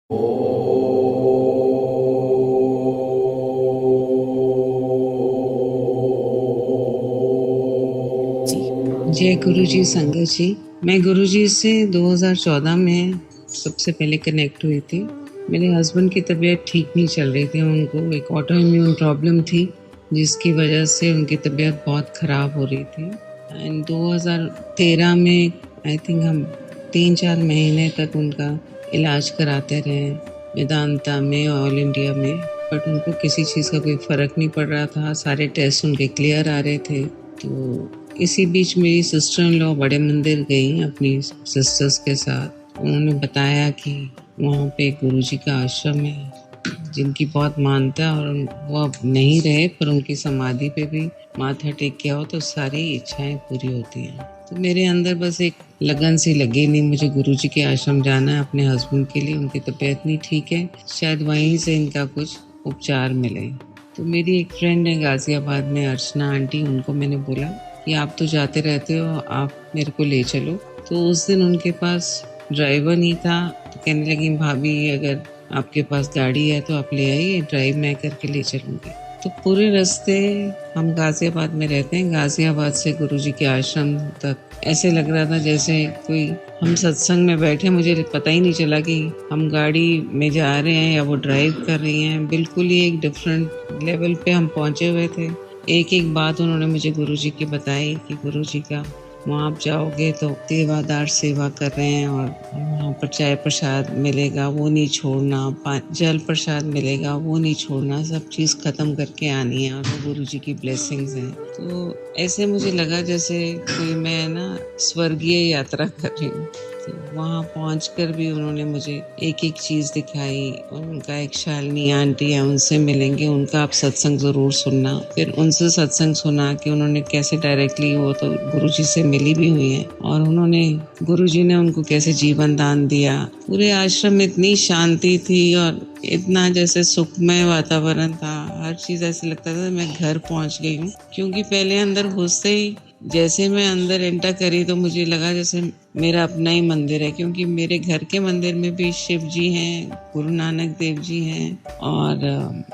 जय गुरु जी, संगत जी। मैं गुरु जी से 2014 में सबसे पहले कनेक्ट हुई थी। मेरे हस्बैंड की तबीयत ठीक नहीं चल रही थी। उनको एक ऑटो इम्यून प्रॉब्लम थी जिसकी वजह से उनकी तबीयत बहुत ख़राब हो रही थी। एंड 2013 में आई थिंक हम 3-4 महीने तक उनका इलाज कराते रहे वेदांता में, ऑल इंडिया में, बट उनको किसी चीज़ का कोई फ़र्क नहीं पड़ रहा था। सारे टेस्ट उनके क्लियर आ रहे थे। तो इसी बीच मेरी सिस्टर इन लॉ बड़े मंदिर गई अपनी सिस्टर्स के साथ। उन्होंने बताया कि वहाँ पे गुरुजी का आश्रम है जिनकी बहुत मानता है, और वो अब नहीं रहे पर उनकी समाधि पे भी माथा टेक के आओ तो सारी इच्छाएं पूरी होती हैं। तो मेरे अंदर बस एक लगन सी लगी, नहीं मुझे गुरुजी के आश्रम जाना है अपने हस्बैंड के लिए। उनकी तबीयत नहीं ठीक है, शायद वहीं से इनका कुछ उपचार मिले। तो मेरी एक फ्रेंड है गाजियाबाद में, अर्चना आंटी, उनको मैंने बोला कि आप तो जाते रहते हो, आप मेरे को ले चलो। तो उस दिन उनके पास ड्राइवर नहीं था, तो कहने लगी भाभी अगर आपके पास गाड़ी है तो आप ले आइए, ड्राइव मैं करके ले चलूँगी। तो पूरे रास्ते हम गाजियाबाद में रहते हैं, गाजियाबाद से गुरुजी के आश्रम तक ऐसे लग रहा था जैसे कोई हम सत्संग में बैठे। मुझे पता ही नहीं चला कि हम गाड़ी में जा रहे हैं या वो ड्राइव कर रही हैं। बिल्कुल ही एक डिफरेंट लेवल पे हम पहुंचे हुए थे। एक एक बात उन्होंने मुझे गुरुजी की बताई कि गुरुजी का वहाँ आप जाओगे तो सेवादार सेवा कर रहे हैं, और वहाँ पर चाय प्रसाद मिलेगा वो नहीं छोड़ना, जल प्रसाद मिलेगा वो नहीं छोड़ना, सब चीज़ ख़त्म करके आनी है, और वो गुरुजी की ब्लेसिंग्स हैं। तो ऐसे मुझे लगा जैसे कोई मैं ना स्वर्गीय यात्रा कर रही हूँ। तो वहाँ पहुँचकर भी उन्होंने मुझे एक एक चीज़ दिखाई। और उनका एक शालिनी आंटी है, उनसे मिलेंगे, उनका आप सत्संग ज़रूर सुनना। फिर उनसे सत्संग सुना कि उन्होंने कैसे डायरेक्टली, वो तो गुरुजी से मिली भी हुई हैं, और उन्होंने गुरुजी ने उनको कैसे जीवन दान दिया। पूरे आश्रम में इतनी शांति थी और इतना जैसे सुखमय वातावरण था। हर चीज़ ऐसे लगता था मैं घर पहुँच गई हूँ, क्योंकि पहले अंदर घुसते ही जैसे मैं अंदर एंटर करी तो मुझे लगा जैसे मेरा अपना ही मंदिर है, क्योंकि मेरे घर के मंदिर में भी शिव जी हैं, गुरु नानक देव जी हैं, और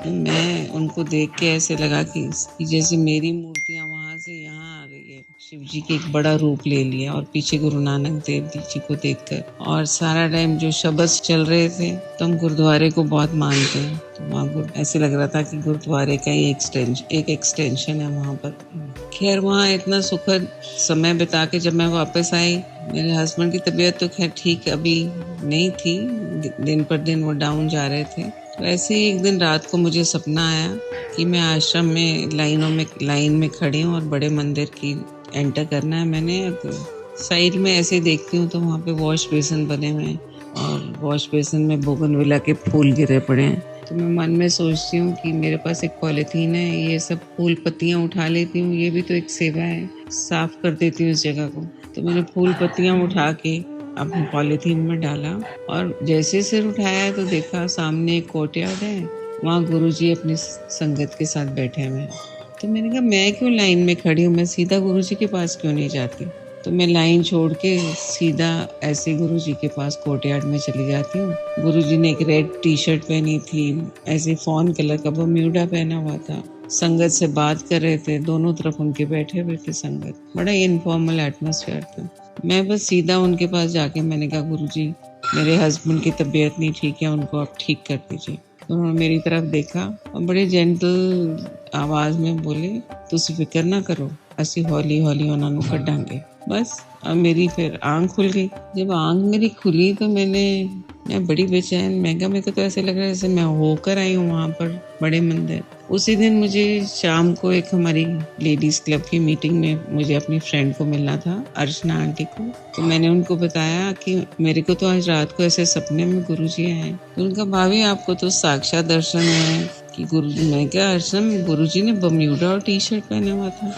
मैं उनको देख के ऐसे लगा कि जैसे मेरी मूर्तियाँ वहाँ से यहाँ आ गई है। शिव जी के एक बड़ा रूप ले लिया, और पीछे गुरु नानक देव जी को देखकर, और सारा टाइम जो शब्द चल रहे थे, तो हम गुरुद्वारे को बहुत मानते हैं, तो वहाँ ऐसे लग रहा था कि गुरुद्वारे का ही एक एक्सटेंशन है वहाँ पर। खैर वहाँ इतना सुखद समय बिता के जब मैं वापस आई, मेरे हस्बैंड की तबीयत तो खैर ठीक अभी नहीं थी, दिन पर दिन वो डाउन जा रहे थे। तो ऐसे ही एक दिन रात को मुझे सपना आया कि मैं आश्रम में लाइन में खड़ी हूँ और बड़े मंदिर की एंटर करना है मैंने। तो साइड में ऐसे देखती हूँ तो वहाँ पे वॉश बेसिन बने हुए हैं, और वॉश बेसिन में बोगनविला के फूल गिरे पड़े हैं। तो मैं मन में सोचती हूँ कि मेरे पास एक पॉलीथीन है, ये सब फूल पत्तियाँ उठा लेती हूँ, ये भी तो एक सेवा है, साफ कर देती हूँ इस जगह को। तो मैंने फूल पत्तियाँ उठा के अपने पॉलीथीन में डाला, और जैसे सिर उठाया तो देखा सामने एक कोर्टयार्ड है, वहाँ गुरुजी अपनी संगत के साथ बैठे हुए हैं। तो मैंने कहा मैं क्यों लाइन में खड़ी हूँ, मैं सीधा गुरुजी के पास क्यों नहीं जाती। तो मैं लाइन छोड़ के सीधा ऐसे गुरुजी के पास कोर्टयार्ड में चली जाती हूँ। गुरुजी ने एक रेड टी शर्ट पहनी थी, ऐसे फॉन कलर का बरम्यूडा पहना हुआ था, संगत से बात कर रहे थे, दोनों तरफ उनके बैठे हुए थे संगत, बड़ा इनफॉर्मल एटमॉस्फेयर था। मैं बस सीधा उनके पास जाके मैंने कहा गुरुजी मेरे हस्बैंड की तबीयत नहीं ठीक है, उनको आप ठीक कर दीजिए। तो उन्होंने मेरी तरफ देखा और बड़े जेंटल आवाज़ में बोले तुसी फिक्र ना करो, असी हौली हौली उन्होंने कढ़ांगे। बस अब मेरी फिर आँख खुल गई। जब आँख मेरी खुली तो मैं बड़ी बेचैन, मैं कहा मेरे को तो ऐसे लग रहा है जैसे मैं होकर आई हूँ वहाँ पर बड़े मंदिर। उसी दिन मुझे शाम को एक हमारी लेडीज़ क्लब की मीटिंग में मुझे अपनी फ्रेंड को मिलना था, अर्चना आंटी को। तो मैंने उनको बताया कि मेरे को तो आज रात को ऐसे सपने में गुरुजी आए। तो उनका भाभी आपको तो साक्षात दर्शन है कि गुरुजी। मैं क्या अर्चना, गुरुजी ने बरम्यूडा और टी शर्ट पहना हुआ था।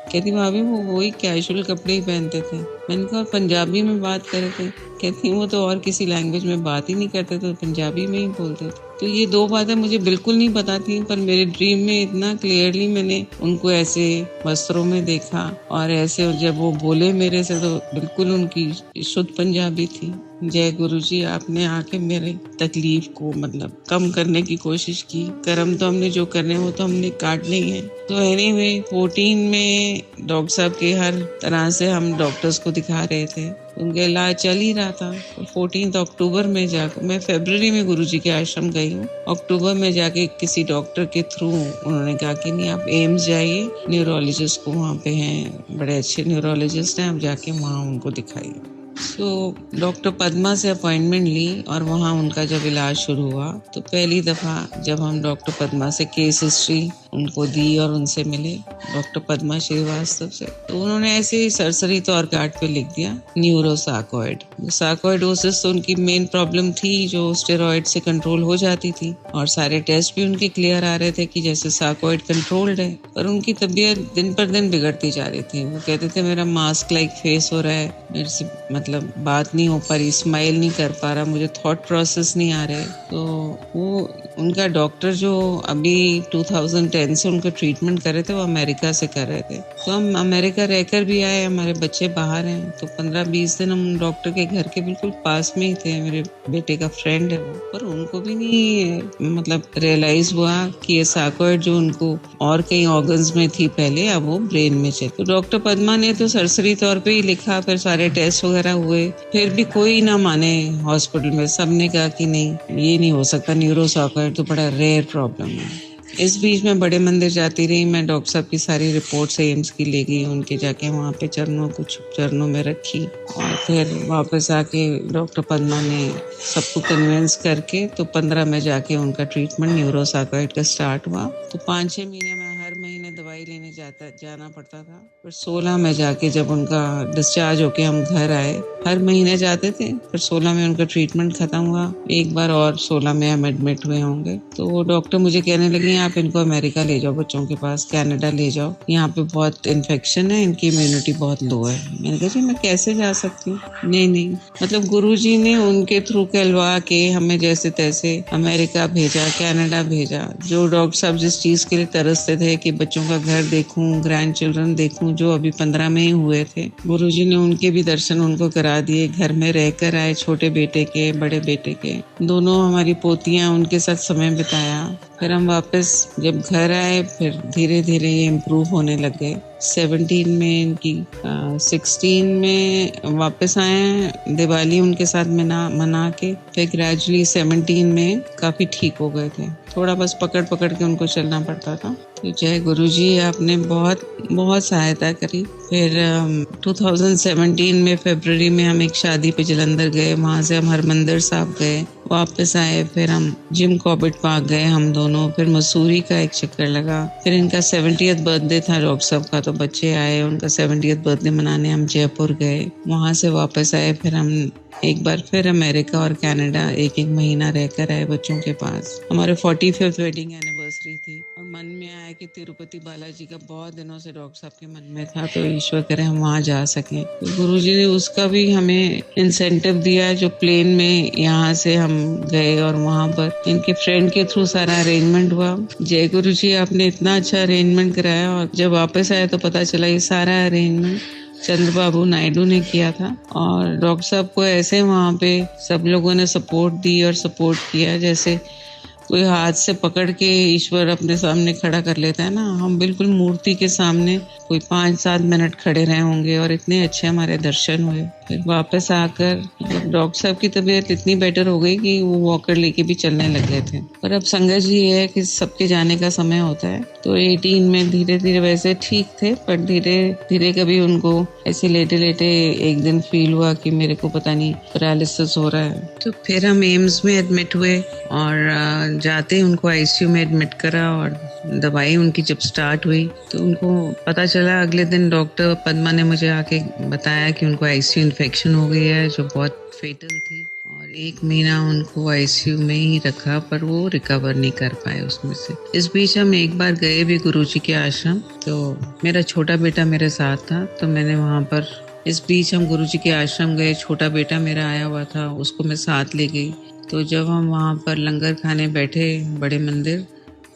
कहती भाभी वो वही कैजुअल कपड़े ही पहनते थे। मैंने कहा पंजाबी में बात कर रहे थे। कहती वो तो और किसी लैंग्वेज में बात ही नहीं करते थे, पंजाबी में ही बोलते थे। तो ये दो बातें मुझे बिल्कुल नहीं पता थी, पर मेरे ड्रीम में इतना क्लियरली मैंने उनको ऐसे वस्त्रों में देखा, और ऐसे जब वो बोले मेरे से तो बिल्कुल उनकी शुद्ध पंजाबी थी। जय गुरु जी, आपने आके मेरे तकलीफ को मतलब कम करने की कोशिश की। कर्म तो हमने जो करने वो तो हमने काटने ही है। तो एनीवे 14 में डॉक्टर साहब के हर तरह से हम डॉक्टर्स को दिखा रहे थे, उनका इलाज चल ही रहा था। तो 14 अक्टूबर में जाकर मैं फरवरी में गुरु जी के आश्रम गई हूँ। अक्टूबर में जाके किसी डॉक्टर के थ्रू उन्होंने कहा कि नहीं आप एम्स जाइए, न्यूरोलॉजिस्ट को वहाँ पे हैं, बड़े अच्छे न्यूरोलॉजिस्ट हैं, आप जाके वहाँ उनको दिखाइए। तो डॉक्टर पद्मा से अपॉइंटमेंट ली और वहाँ उनका जब इलाज शुरू हुआ तो पहली दफ़ा जब हम डॉक्टर पद्मा से केस हिस्ट्री उनको दी और उनसे मिले डॉक्टर पद्मा श्रीवास्तव से, तो उन्होंने ऐसे ही सरसरी तौर कार्ड पे लिख दिया न्यूरोसार्कॉइड। सार्कॉइडोसिस तो उनकी मेन प्रॉब्लम थी जो स्टेरॉइड से कंट्रोल हो जाती थी और सारे टेस्ट भी उनके क्लियर आ रहे थे कि जैसे सार्कॉइड कंट्रोल्ड है, पर उनकी तबीयत दिन पर दिन बिगड़ती जा रही थी। वो कहते थे मेरा मास्क लाइक फेस हो रहा है, मेरे से मतलब बात नहीं हो पा रही, स्माइल नहीं कर पा रहा, मुझे थॉट प्रोसेस नहीं आ रहे। तो वो उनका डॉक्टर जो अभी 2010 से उनका ट्रीटमेंट कर रहे थे वो अमेरिका से कर रहे थे। तो हम अमेरिका रहकर भी आए, हमारे बच्चे बाहर हैं, तो 15-20 दिन हम डॉक्टर के घर के बिल्कुल पास में ही थे। मेरे बेटे का फ्रेंड है वो, पर उनको भी नहीं मतलब रियलाइज हुआ कि ये सार्कॉइड जो उनको और कई ऑर्गन्स में थी पहले, अब वो ब्रेन में चली। तो डॉक्टर पद्मा ने तो सरसरी तौर पे ही लिखा, फिर सारे टेस्ट वगैरह हुए, फिर भी कोई ना माने हॉस्पिटल में, सबने कहा कि नहीं ये नहीं हो सकता, न्यूरोसार्कॉइड तो बड़ा रेयर प्रॉब्लम है। इस बीच में बड़े मंदिर जाती रही मैं, डॉक्टर साहब की सारी रिपोर्ट्स एम्स की ले गई, उनके जाके वहाँ पे कुछ चरणों में रखी और फिर वापस आके डॉक्टर पद्मा ने सबको कन्विंस करके तो 15 में जाके उनका ट्रीटमेंट न्यूरोसार्कॉइड का स्टार्ट हुआ। तो 5-6 महीने में हर महीने दवाई लेने जाना पड़ता था। फिर 16 में जाके जब उनका डिस्चार्ज होके हम घर आए, हर महीने जाते थे, फिर 16 में उनका ट्रीटमेंट खत्म हुआ, एक बार और 16 में हम एडमिट हुए होंगे। तो वो डॉक्टर मुझे कहने लगे आप इनको अमेरिका ले जाओ, बच्चों के पास कनाडा ले जाओ, यहाँ पे बहुत इन्फेक्शन है, इनकी इम्यूनिटी बहुत लो है। मैंने कहा जी मैं कैसे जा सकती हूँ? नहीं मतलब गुरुजी ने उनके थ्रू कहलवा के हमें जैसे तैसे अमेरिका भेजा, कनाडा भेजा। जो डॉक्टर साहब जिस चीज़ के लिए तरसते थे कि बच्चों का घर देखूं, ग्रैंड चिल्ड्रन देखूं, जो अभी 15 में ही हुए थे, गुरुजी ने उनके भी दर्शन उनको करा दिए। घर में रहकर आए, छोटे बेटे के, बड़े बेटे के, दोनों हमारी पोतियां, उनके साथ समय बिताया। फिर हम वापस जब घर आए फिर धीरे धीरे ये इम्प्रूव होने लग गए। 17 में इनकी 16 में वापस आए, दिवाली उनके साथ मना के, फिर ग्रेजुअली 17 में काफ़ी ठीक हो गए थे। थोड़ा बस पकड़ के उनको चलना पड़ता था। तो जय गुरुजी, आपने बहुत बहुत सहायता करी। फिर 2017 में फरवरी में हम एक शादी पे जलंधर गए, वहाँ से हम हरमंदिर साहब गए, वापस आए, फिर हम जिम कॉर्बेट पार्क गए हम दोनों, फिर मसूरी का एक चक्कर लगा, फिर इनका 70th बर्थडे था डॉक्टर साहब का, तो बच्चे आए, उनका 70th बर्थडे मनाने हम जयपुर गए, वहाँ से वापस आए, फिर हम एक बार फिर अमेरिका और कनाडा एक महीना रहकर आए बच्चों के पास। हमारे 45th वेडिंग एनिवर्सरी थी और मन में आया कि तिरुपति बालाजी का बहुत दिनों से डॉक्टर साहब के मन में था, तो ईश्वर करे हम वहाँ जा सकें। तो गुरुजी ने उसका भी हमें इंसेंटिव दिया, जो प्लेन में यहाँ से हम गए और वहाँ पर इनके फ्रेंड के थ्रू सारा अरेंजमेंट हुआ। जय गुरुजी, आपने इतना अच्छा अरेंजमेंट कराया और जब वापस आए तो पता चला ये सारा अरेंजमेंट चंद्रबाबू नायडू ने किया था। और डॉक्टर साहब को ऐसे वहाँ पे सब लोगों ने सपोर्ट दी और सपोर्ट किया जैसे कोई हाथ से पकड़ के ईश्वर अपने सामने खड़ा कर लेता है ना, हम बिल्कुल मूर्ति के सामने कोई 5-7 मिनट खड़े रहे होंगे और इतने अच्छे हमारे दर्शन हुए। फिर वापस आकर डॉक्टर साहब की तबीयत इतनी बेटर हो गई कि वो वॉकर लेके भी चलने लग गए थे। पर अब संगत जी है कि सबके जाने का समय होता है, तो 18 में धीरे धीरे वैसे ठीक थे, पर धीरे धीरे कभी उनको ऐसे लेटे लेटे एक दिन फील हुआ कि मेरे को पता नहीं पैरालिसिस हो रहा है। तो फिर हम एम्स में एडमिट हुए और जाते उनको आईसीयू में एडमिट करा और दवाई उनकी जब स्टार्ट हुई तो उनको पता चला, अगले दिन डॉक्टर पद्मा ने मुझे आके बताया कि उनको आईसीयू इन्फेक्शन हो गई है जो बहुत फेटल थी और 1 महीना उनको आईसीयू में ही रखा, पर वो रिकवर नहीं कर पाए उसमें से। इस बीच हम एक बार गए भी गुरुजी के आश्रम, तो मेरा छोटा बेटा मेरे साथ था, तो मैंने वहाँ पर इस बीच हम गुरुजी के आश्रम गए, छोटा बेटा मेरा आया हुआ था, उसको मैं साथ ले गई। तो जब हम वहाँ पर लंगर खाने बैठे बड़े मंदिर,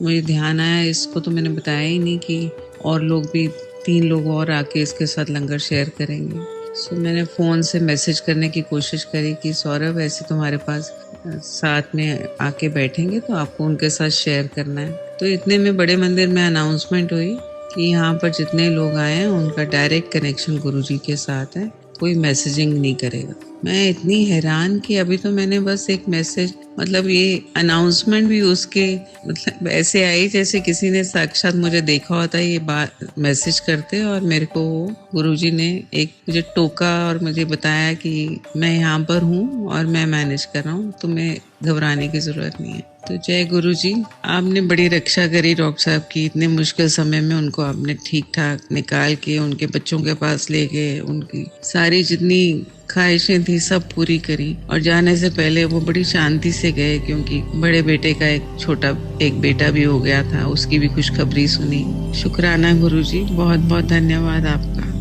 मुझे ध्यान आया, इसको तो मैंने बताया ही नहीं कि और लोग भी 3 लोग और आके इसके साथ लंगर शेयर करेंगे। सो मैंने फ़ोन से मैसेज करने की कोशिश करी कि सौरभ ऐसे तुम्हारे पास साथ में आके बैठेंगे तो आपको उनके साथ शेयर करना है। तो इतने में बड़े मंदिर में अनाउंसमेंट हुई कि यहाँ पर जितने लोग आए हैं उनका डायरेक्ट कनेक्शन गुरुजी के साथ है, कोई मैसेजिंग नहीं करेगा। मैं इतनी हैरान कि अभी तो मैंने बस एक मैसेज, मतलब ये अनाउंसमेंट भी उसके मतलब ऐसे आई जैसे किसी ने साक्षात मुझे देखा होता है ये बात मैसेज करते, और मेरे को गुरुजी ने एक मुझे टोका और मुझे बताया कि मैं यहाँ पर हूँ और मैं मैनेज कर रहा हूँ, तुम्हें घबराने की ज़रूरत नहीं है। तो जय गुरु जी, आपने बड़ी रक्षा करी डॉक्टर साहब की। इतने मुश्किल समय में उनको आपने ठीक ठाक निकाल के उनके बच्चों के पास ले गए, उनकी सारी जितनी ख्वाहिशें थी सब पूरी करी, और जाने से पहले वो बड़ी शांति से गए क्योंकि बड़े बेटे का एक बेटा भी हो गया था, उसकी भी खुशखबरी सुनी। शुक्राना गुरु जी, बहुत बहुत धन्यवाद आपका।